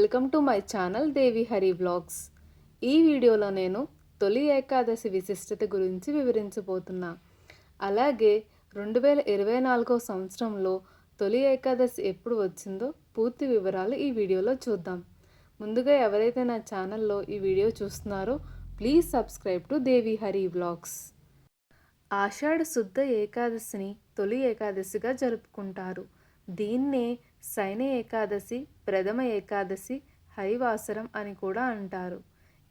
Welcome to my channel Devi Hari vlogs. ఈ వీడియోలో నేను తొలి ఏకాదశి విశిష్టత గురించి వివరించబోతున్నా. అలాగే 2024 సంవత్సరంలో తొలి ఏకాదశి ఎప్పుడు వచ్చిందో పూర్తి వివరాలు ఈ వీడియోలో చూద్దాం. ముందుగా ఎవరైతే నా ఛానల్లో ఈ వీడియో చూస్తున్నారో please subscribe to Devi Hari vlogs. Ashadha శుద్ధ ఏకాదశిని తొలి ఏకాదశిగా జరుపుకుంటారు. దీన్నే శయన ఏకాదశి, ప్రథమ ఏకాదశి, హరివాసరం అని కూడా అంటారు.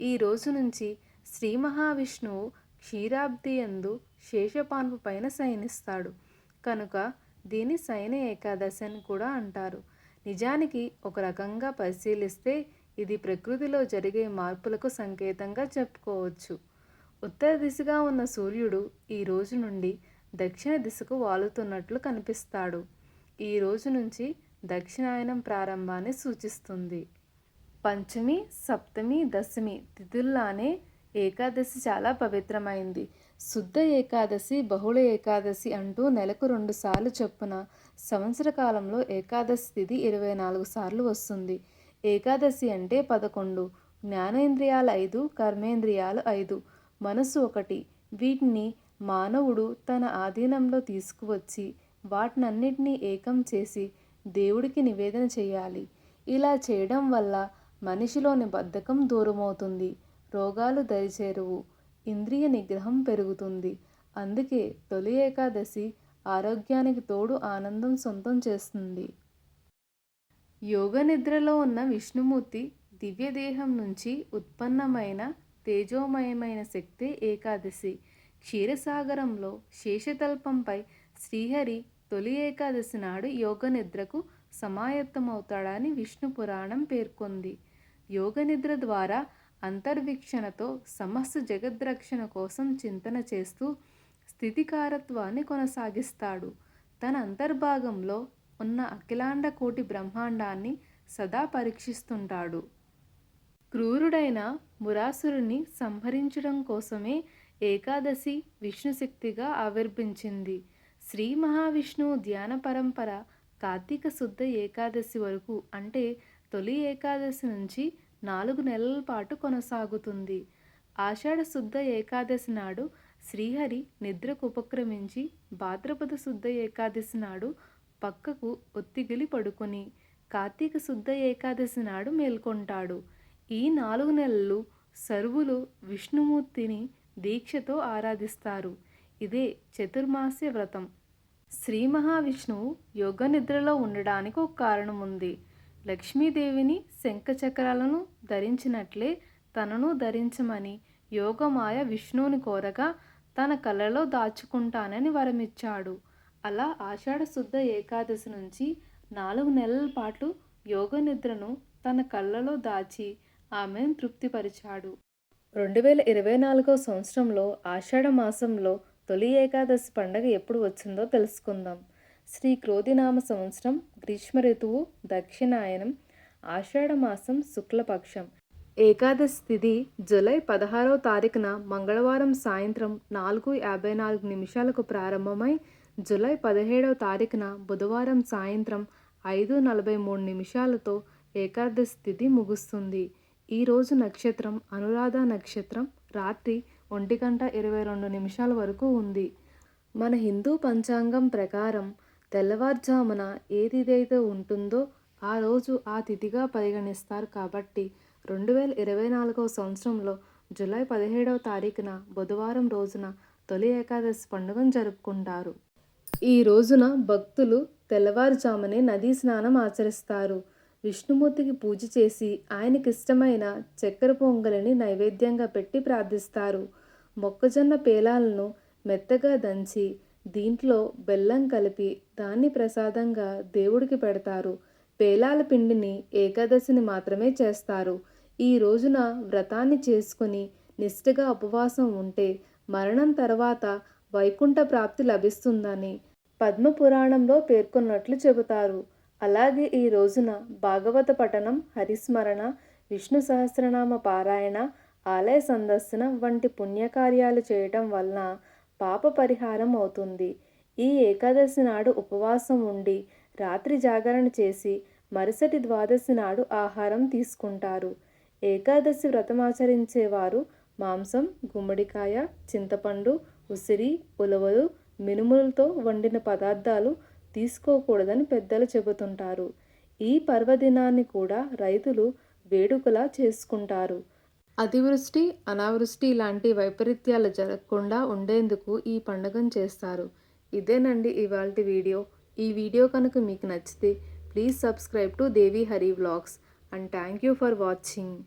ఈ రోజు నుంచి శ్రీ మహావిష్ణువు క్షీరాబ్ది యందు శేషపాన్పు పైన శయనిస్తాడు కనుక దీన్ని శయన ఏకాదశి అని కూడా అంటారు. నిజానికి ఒక రకంగా పరిశీలిస్తే ఇది ప్రకృతిలో జరిగే మార్పులకు సంకేతంగా చెప్పుకోవచ్చు. ఉత్తర దిశగా ఉన్న సూర్యుడు ఈ రోజు నుండి దక్షిణ దిశకు వాలుతున్నట్లు కనిపిస్తాడు. ఈ రోజు నుంచి దక్షిణాయనం ప్రారంభాన్ని సూచిస్తుంది. పంచమి, సప్తమి, దశమి తిథుల్లానే ఏకాదశి చాలా పవిత్రమైంది. శుద్ధ ఏకాదశి, బహుళ ఏకాదశి అంటూ నెలకు 2 సార్లు చొప్పున సంవత్సర కాలంలో ఏకాదశి తిథి 24 సార్లు వస్తుంది. ఏకాదశి అంటే 11. జ్ఞానేంద్రియాలు 5, కర్మేంద్రియాలు 5, మనసు 1. వీటిని మానవుడు తన ఆధీనంలో తీసుకువచ్చి వాటినన్నిటినీ ఏకం చేసి దేవుడికి నివేదన చేయాలి. ఇలా చేయడం వల్ల మనిషిలోని బద్ధకం దూరమవుతుంది, రోగాలు దరిచేరువు, ఇంద్రియ నిగ్రహం పెరుగుతుంది. అందుకే తొలి ఏకాదశి ఆరోగ్యానికి తోడు ఆనందం సొంతం చేస్తుంది. యోగ నిద్రలో ఉన్న విష్ణుమూర్తి దివ్యదేహం నుంచి ఉత్పన్నమైన తేజోమయమైన శక్తి ఏకాదశి. క్షీరసాగరంలో శేషతల్పంపై శ్రీహరి తొలి ఏకాదశి నాడు యోగ నిద్రకు సమాయత్తమవుతాడని విష్ణు పురాణం పేర్కొంది. యోగ నిద్ర ద్వారా అంతర్వీక్షణతో సమస్త జగద్రక్షణ కోసం చింతన చేస్తూ స్థితికారత్వాన్ని కొనసాగిస్తాడు. తన అంతర్భాగంలో ఉన్న అఖిలాండ కోటి బ్రహ్మాండాన్ని సదా పరీక్షిస్తుంటాడు. క్రూరుడైన మురాసురుని సంహరించడం కోసమే ఏకాదశి విష్ణుశక్తిగా ఆవిర్భించింది. శ్రీ మహావిష్ణువు ధ్యాన పరంపర కార్తీక శుద్ధ ఏకాదశి వరకు అంటే తొలి ఏకాదశి నుంచి 4 నెలల పాటు కొనసాగుతుంది. ఆషాఢ శుద్ధ ఏకాదశి నాడు శ్రీహరి నిద్రకు ఉపక్రమించి భాద్రపద శుద్ధ ఏకాదశి నాడు పక్కకు ఒత్తిగిలి పడుకొని కార్తీక శుద్ధ ఏకాదశి నాడు మేల్కొంటాడు. ఈ 4 నెలలు సర్వులు విష్ణుమూర్తిని దీక్షతో ఆరాధిస్తారు. ఇదే చతుర్మాస్య వ్రతం. శ్రీ మహావిష్ణువు యోగ నిద్రలో ఉండడానికి ఒక కారణం ఉంది. లక్ష్మీదేవిని శంఖచక్రాలను ధరించినట్లే తనను ధరించమని యోగమాయ విష్ణువుని కోరగా తన కళ్ళలో దాచుకుంటానని వరమిచ్చాడు. అలా ఆషాఢ శుద్ధ ఏకాదశి నుంచి 4 నెలల పాటు యోగ నిద్రను తన కళ్ళలో దాచి ఆమెను తృప్తిపరిచాడు. 2024 సంవత్సరంలో ఆషాఢ మాసంలో తొలి ఏకాదశి పండగ ఎప్పుడు వచ్చిందో తెలుసుకుందాం. శ్రీ క్రోధినామ సంవత్సరం, గ్రీష్మ ఋతువు, దక్షిణాయనం, ఆషాఢ మాసం, శుక్లపక్షం. ఏకాదశి తిథి జూలై 16వ తారీఖున మంగళవారం సాయంత్రం 4:54 ప్రారంభమై జూలై 17వ తారీఖున బుధవారం సాయంత్రం 5:43 ఏకాదశి తిథి ముగుస్తుంది. ఈరోజు నక్షత్రం అనురాధ నక్షత్రం రాత్రి 1:22 వరకు ఉంది. మన హిందూ పంచాంగం ప్రకారం తెల్లవారుజామున ఏ తిథి అయితే ఉంటుందో ఆ రోజు ఆ తిథిగా పరిగణిస్తారు. కాబట్టి 2024 సంవత్సరంలో జూలై 17వ తారీఖున బుధవారం రోజున తొలి ఏకాదశి పండుగను జరుపుకుంటారు. ఈ రోజున భక్తులు తెల్లవారుజామునే నదీ స్నానం ఆచరిస్తారు. విష్ణుమూర్తికి పూజ చేసి ఆయనకిష్టమైన చక్కెర పొంగలిని నైవేద్యంగా పెట్టి ప్రార్థిస్తారు. మొక్కజొన్న పేలాలను మెత్తగా దంచి దీంట్లో బెల్లం కలిపి దాన్ని ప్రసాదంగా దేవుడికి పెడతారు. పేలాల పిండిని ఏకాదశిని మాత్రమే చేస్తారు. ఈ రోజున వ్రతాన్ని చేసుకుని నిష్ఠగా ఉపవాసం ఉంటే మరణం తర్వాత వైకుంఠ ప్రాప్తి లభిస్తుందని పద్మపురాణంలో పేర్కొన్నట్లు చెబుతారు. అలాగే ఈ రోజున భాగవత పఠనం, హరిస్మరణ, విష్ణు సహస్రనామ పారాయణ, ఆలయ సందర్శన వంటి పుణ్యకార్యాలు చేయటం వలన పాప పరిహారం అవుతుంది. ఈ ఏకాదశి నాడు ఉపవాసం ఉండి రాత్రి జాగరణ చేసి మరుసటి ద్వాదశి నాడు ఆహారం తీసుకుంటారు. ఏకాదశి వ్రతమాచరించేవారు మాంసం, గుమ్మడికాయ, చింతపండు, ఉసిరి, ఉలవలు, మినుములతో వండిన పదార్థాలు తీసుకోకూడదని పెద్దలు చెబుతుంటారు. ఈ పర్వదినాన్ని కూడా రైతులు వేడుకలా చేసుకుంటారు. అతివృష్టి, అనావృష్టి లాంటి వైపరీత్యాలు జరగకుండా ఉండేందుకు ఈ పండుగను చేస్తారు. ఇదేనండి ఇవాల్టి వీడియో. ఈ వీడియో కనుక మీకు నచ్చితే please subscribe to Devi Hari vlogs and thank you for watching.